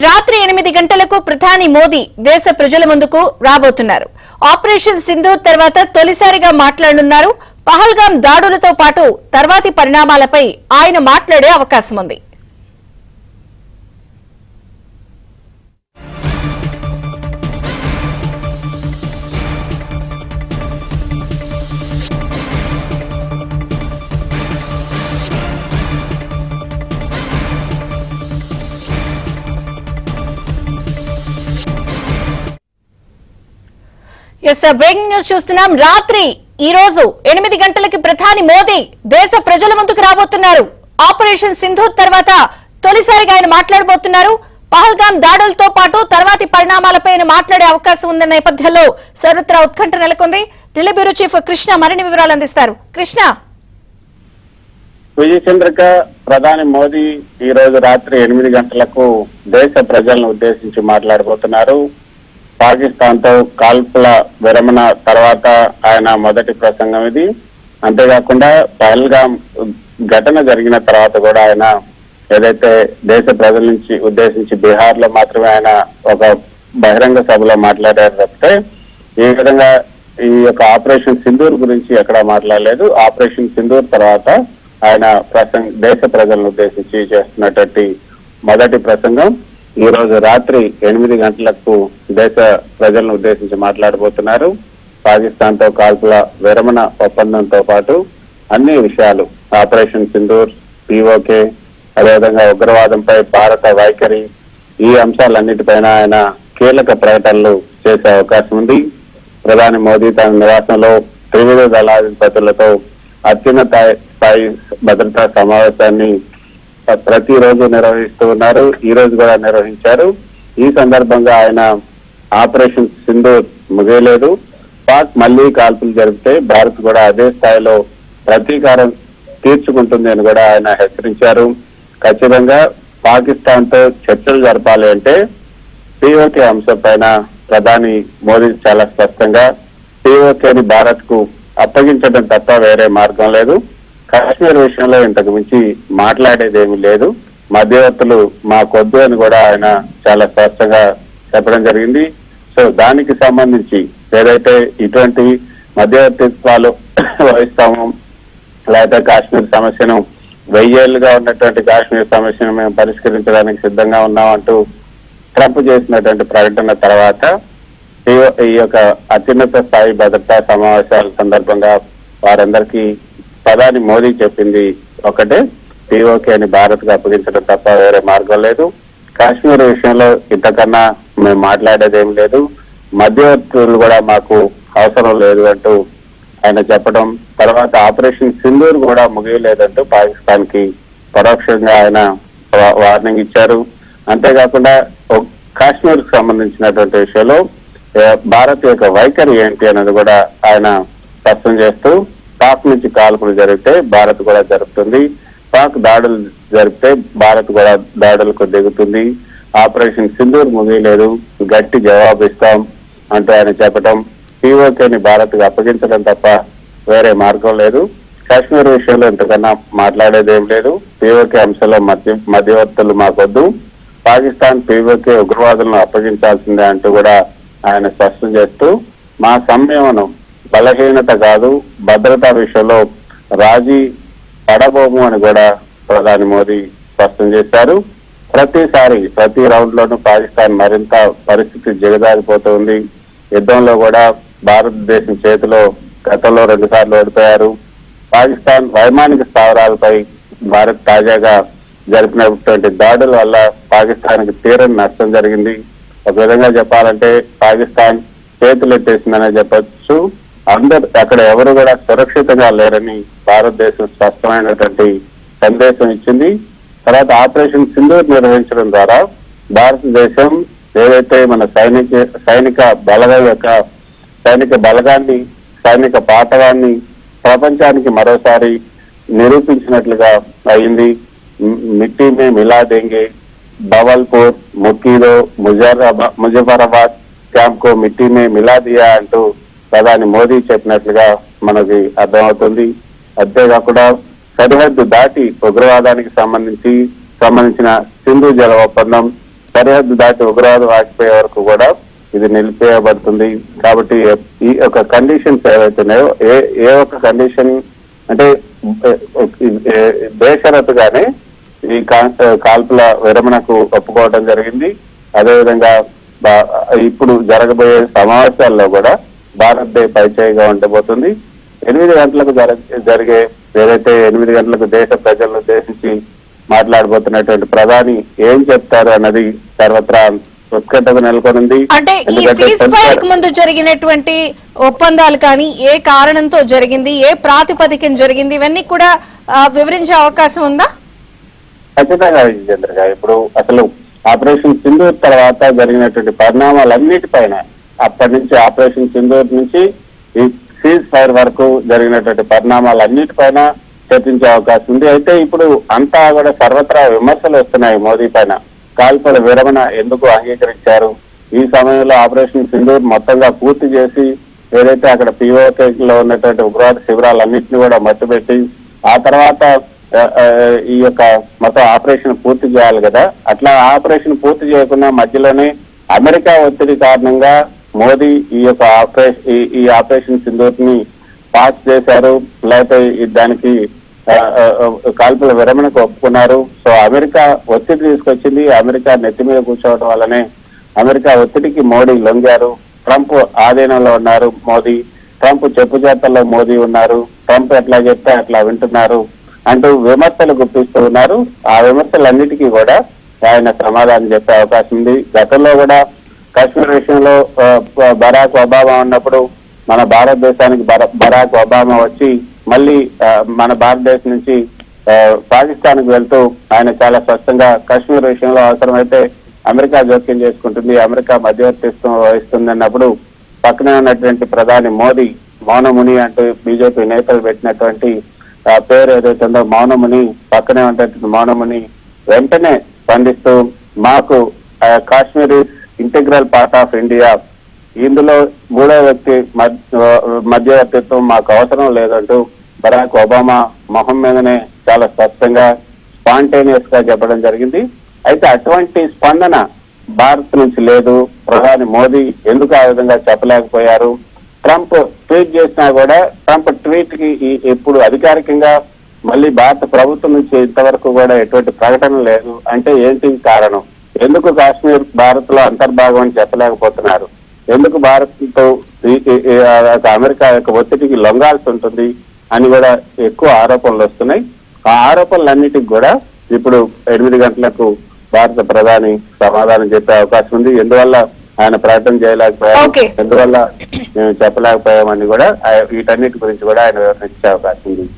రాత్రి 8 గంటలకు ప్రధాని మోదీ దేశ ప్రజల ముందుకు రాబోతున్నారు. ఆపరేషన్ సింధూర్ తర్వాత తొలిసారిగా మాట్లాడనున్నారు. పహల్గాం దాడులతో పాటు తర్వాతి పరిణామాలపై ఆయన మాట్లాడే అవకాశం ఉంది. బ్రేకింగ్ న్యూస్ చూస్తున్నాం. రాత్రి ఈ రోజు 8 గంటలకి ప్రధాని మోదీ దేశ ప్రజల ముందుకు రాబోతున్నారు. ఆపరేషన్ సింధూర్ తర్వాత తొలిసారిగా ఆయన మాట్లాడబోతున్నారు. పహల్గాం దాడులతో పాటు తర్వాతి పరిణామాలపై ఆయన మాట్లాడే అవకాశం ఉందన్న నేపథ్యంలో సర్వత్రా ఉత్కంఠ నెలకొంది. ఢిల్లీ బ్యూరో చీఫ్ కృష్ణ మరిన్ని వివరాలు అందిస్తారు. కృష్ణ, విజయచంద్రిక, ప్రధాని మోదీ ఈ రోజు రాత్రి 8 గంటలకు దేశ ప్రజలను ఉద్దేశించి మాట్లాడబోతున్నారు. పాకిస్తాన్ తో కాల్పుల విరమణ తర్వాత ఆయన మొదటి ప్రసంగం ఇది. అంతేకాకుండా పహల్గాం ఘటన జరిగిన తర్వాత కూడా ఆయన ఏదైతే దేశ ప్రజల నుంచి ఉద్దేశించి బీహార్ లో మాత్రమే ఆయన ఒక బహిరంగ సభలో మాట్లాడారు తప్పితే ఈ విధంగా ఈ యొక్క ఆపరేషన్ సింధూర్ గురించి ఎక్కడా మాట్లాడలేదు. ఆపరేషన్ సింధూర్ తర్వాత ఆయన దేశ ప్రజలను ఉద్దేశించి చేస్తున్నటువంటి మొదటి ప్రసంగం ఈ రోజు రాత్రి 8 గంటలకు దేశ ప్రజలను ఉద్దేశించి మాట్లాడబోతున్నారు. పాకిస్తాన్ తో కాల్పుల విరమణ ఒప్పందంతో పాటు అన్ని విషయాలు, ఆపరేషన్ సింధూర్, పీఓకే, అదేవిధంగా ఉగ్రవాదంపై భారత వైఖరి, ఈ అంశాలన్నిటిపైన ఆయన కీలక ప్రకటనలు చేసే అవకాశం ఉంది. ప్రధాని మోదీ తన నివాసంలో త్రివిధ దళాధిపతులతో అత్యున్నత స్థాయి భద్రతా సమావేశాన్ని ప్రతిరోజు నిర్వహిస్తూ ఉన్నారు. ఈ రోజు కూడా నిర్వహించారు. ఈ సందర్భంగా ఆయన ఆపరేషన్ సింధూర్ ముగియలేదు, పాక్ మళ్లీ కాల్పులు జరిపితే భారత్ కూడా అదే స్థాయిలో ప్రతీకారం తీర్చుకుంటుంది అని కూడా ఆయన హెచ్చరించారు. ఖచ్చితంగా పాకిస్తాన్ తో చర్చలు జరపాలి అంటే పీఓకే అంశం పైన ప్రధాని మోదీ చాలా స్పష్టంగా పీఓకేని భారత్ కు అప్పగించడం తప్ప వేరే మార్గం లేదు. కాశ్మీర్ విషయంలో ఇంతకు మించి మాట్లాడేదేమీ లేదు, మధ్యవర్తులు మాకొద్దు అని కూడా ఆయన చాలా స్పష్టంగా చెప్పడం జరిగింది. సో దానికి సంబంధించి ఏదైతే ఇటువంటి మధ్యవర్తిత్వాలు వహిస్తామో, లేకపోతే కాశ్మీర్ సమస్యను 1000 ఏళ్లుగా ఉన్నటువంటి కాశ్మీర్ సమస్యను మేము పరిష్కరించడానికి సిద్ధంగా ఉన్నామంటూ ట్రంప్ చేసినటువంటి ప్రకటన తర్వాత ఈ యొక్క అత్యున్నత స్థాయి భద్రతా సమావేశాల సందర్భంగా వారందరికీ ప్రధాని మోదీ చెప్పింది ఒకటే, పీఓకేని భారత్ కు అప్పగించడం తప్ప వేరే మార్గం లేదు. కాశ్మీర్ విషయంలో ఇంతకన్నా మేము మాట్లాడేదేం లేదు, మధ్యవర్తులు కూడా మాకు అవసరం లేదు అంటూ ఆయన చెప్పడం, తర్వాత ఆపరేషన్ సింధూర్ కూడా ముగియలేదంటూ పాకిస్తాన్ కి పరోక్షంగా ఆయన వార్నింగ్ ఇచ్చారు. అంతేకాకుండా కాశ్మీర్ కు సంబంధించినటువంటి విషయంలో భారత్ యొక్క వైఖరి ఏంటి అనేది కూడా ఆయన స్పష్టం చేస్తూ, పాక్ నుంచి కాల్పులు జరిగితే భారత్ కూడా జరుపుతుంది, పాక్ దాడులు జరిపితే భారత్ కూడా దాడులకు దిగుతుంది, ఆపరేషన్ సింధూర్ ముగియలేదు, గట్టి జవాబు ఇస్తాం అంటూ ఆయన చెప్పడం, పీఓకేని భారత్ కు అప్పగించడం తప్ప వేరే మార్గం లేదు, కాశ్మీర్ విషయంలో ఇంతకన్నా మాట్లాడేదేం లేదు, పీఓకే అంశంలో మధ్యవర్తులు మాకొద్దు, పాకిస్తాన్ పీఓకే ఉగ్రవాదులను అప్పగించాల్సిందే అంటూ కూడా ఆయన స్పష్టం చేస్తూ, మా సంయమనం బలహీనత కాదు, భద్రతా విషయంలో రాజీ పడబోము అని కూడా ప్రధాని మోదీ స్పష్టం చేశారు. ప్రతి రౌండ్ లోనూ పాకిస్తాన్ మరింత పరిస్థితి దిగజారిపోతుంది. యుద్ధంలో కూడా భారతదేశం చేతిలో గతంలో 2 సార్లు ఓడిపోయారు. పాకిస్తాన్ వైమానిక స్థావరాలపై భారత్ తాజాగా జరిపినటువంటి దాడుల వల్ల పాకిస్తాన్ కి తీరని నష్టం జరిగింది. ఒక విధంగా చెప్పాలంటే పాకిస్తాన్ చేతులు ఎత్తేసిందనే చెప్పొచ్చు. అక్కడ ఎవరు కూడా సురక్షితంగా లేరని భారతదేశం స్పష్టమైనటువంటి సందేశం ఇచ్చింది. తర్వాత ఆపరేషన్ సింధూర్ నిర్వహించడం ద్వారా భారతదేశం ఏదైతే మన సైనిక బలగాన్ని, సైనిక పాఠవాన్ని ప్రపంచానికి మరోసారి నిరూపించినట్లుగా అయింది. మిట్టి మే మిలా దేంగే, బవల్పూర్, ముక్కీదో, ముజఫరాబాద్ క్యాంప్ కు మిట్టి మే మిలా దియా అంటూ ప్రధాని మోదీ చెప్పినట్లుగా మనకి అర్థమవుతుంది. అంతేకాకుండా సరిహద్దు దాటి ఉగ్రవాదానికి సంబంధించిన సింధు జల ఒప్పందం, సరిహద్దు దాటి ఉగ్రవాదం ఆగిపోయే వరకు కూడా ఇది నిలిపేయబడుతుంది. కాబట్టి ఈ యొక్క కండిషన్స్ ఏవైతున్నాయో ఏ ఒక్క కండిషన్ అంటే బేషరతుగానే ఈ కాల్పుల విరమణకు ఒప్పుకోవడం జరిగింది. అదేవిధంగా ఇప్పుడు జరగబోయే సమావేశాల్లో కూడా భారత్ డే పైచేయిగా ఉండబోతుంది. 8 గంటలకు జరిగే ఏదైతే 8 గంటలకు దేశ ప్రజలను ఉద్దేశించి మాట్లాడబోతున్నటువంటి ప్రధాని ఏం చెప్తారు అన్నది సర్వత్రా ఉత్కంఠకు నెలకొనుంది. అంటే ఈ సీజ్ ఫైర్ కు ముందు జరిగినటువంటి ఒప్పందాలు కానీ ఏ కారణంతో జరిగింది, ఏ ప్రాతిపదికన జరిగింది, ఇవన్నీ కూడా వివరించే అవకాశం ఉందా? ఖచ్చితంగా విజయేంద్ర, ఇప్పుడు అసలు ఆపరేషన్ సింధూర్ తర్వాత జరిగినటువంటి పరిణామాలన్నిటిపైన, అప్పటి నుంచి ఆపరేషన్ సింధూర్ నుంచి ఈ సీజ్ ఫైర్ వరకు జరిగినటువంటి పరిణామాలన్నిటిపైన చర్చించే అవకాశం ఉంది. అయితే ఇప్పుడు అంతా కూడా సర్వత్రా విమర్శలు వస్తున్నాయి మోదీ పైన. కాల్పుల విరమణ ఎందుకు అంగీకరించారు? ఈ సమయంలో ఆపరేషన్ సింధూర్ మొత్తంగా పూర్తి చేసి ఏదైతే అక్కడ పీఓకేలో ఉన్నటువంటి ఉగ్రవాద శిబిరాలన్నింటినీ కూడా మట్టుపెట్టి ఆ తర్వాత ఈ యొక్క మొత్తం ఆపరేషన్ పూర్తి చేయాలి కదా. అట్లా ఆపరేషన్ పూర్తి చేయకుండా మధ్యలోనే అమెరికా ఒత్తిడి కారణంగా మోదీ ఈ యొక్క ఆపరేషన్ సింధూర్ ని పాస్ చేశారు, లేకపోతే దానికి కాల్పుల విరమణకు ఒప్పుకున్నారు. సో అమెరికా ఒత్తిడి తీసుకొచ్చింది. అమెరికా నెత్తి మీద కూర్చోవడం వల్లనే అమెరికా ఒత్తిడికి మోడీ లొంగారు. ట్రంప్ ఆధీనంలో ఉన్నారు మోదీ, ట్రంప్ చెప్పుచేతల్లో మోదీ ఉన్నారు, ట్రంప్ ఎట్లా చెప్తే అట్లా వింటున్నారు అంటూ విమర్శలు గుప్పిస్తూ ఉన్నారు. ఆ విమర్శలన్నిటికీ కూడా ఆయన సమాధానం చెప్పే అవకాశం ఉంది. గతంలో కూడా కాశ్మీర్ విషయంలో బరాక్ ఒబామా ఉన్నప్పుడు మన భారతదేశానికి బరాక్ ఒబామా వచ్చి మళ్ళీ మన భారతదేశం నుంచి పాకిస్తాన్ కు వెళ్తూ ఆయన చాలా స్పష్టంగా కాశ్మీర్ విషయంలో అవసరమైతే అమెరికా జోక్యం చేసుకుంటుంది, అమెరికా మధ్యవర్తిత్వం వహిస్తుంది అన్నప్పుడు పక్కనే ఉన్నటువంటి ప్రధాని మోదీ మౌనముని అంటూ బీజేపీ నేతలు పెట్టినటువంటి పేరు ఏదైతే ఉందో మౌనముని, పక్కనే ఉన్నటువంటి మౌనముని వెంటనే స్పందిస్తూ మాకు Kashmir integral part of India, ఇందులో మూడో వ్యక్తి మధ్యవర్తిత్వం మాకు అవసరం లేదంటూ బరాక్ ఒబామా మొహం మీదనే చాలా స్పష్టంగా స్పాంటేనియస్ గా చెప్పడం జరిగింది. అయితే అటువంటి స్పందన భారత్ నుంచి లేదు. ప్రధాని మోదీ ఎందుకు ఆ విధంగా చెప్పలేకపోయారు? ట్రంప్ ట్వీట్ చేసినా కూడా ట్రంప్ ట్వీట్ కి ఇప్పుడు అధికారికంగా మళ్ళీ భారత ప్రభుత్వం నుంచి ఇంతవరకు కూడా ఎటువంటి ప్రకటన లేదు. అంటే ఏంటి కారణం? ఎందుకు కాశ్మీర్ భారత్ లో అంతర్భాగం అని చెప్పలేకపోతున్నారు? ఎందుకు భారత్ తో అమెరికా యొక్క ఒత్తిడికి లొంగాల్సి ఉంటుంది అని కూడా ఎక్కువ ఆరోపణలు వస్తున్నాయి. ఆ ఆరోపణలన్నిటికి కూడా ఇప్పుడు 8 గంటలకు భారత ప్రధాని సమాధానం చెప్పే అవకాశం ఉంది. ఎందువల్ల ఆయన ప్రకటన చేయలేకపోయారు, ఎందువల్ల మేము చెప్పలేకపోయామని కూడా వీటన్నిటి గురించి కూడా ఆయన వివరించే అవకాశం ఉంది.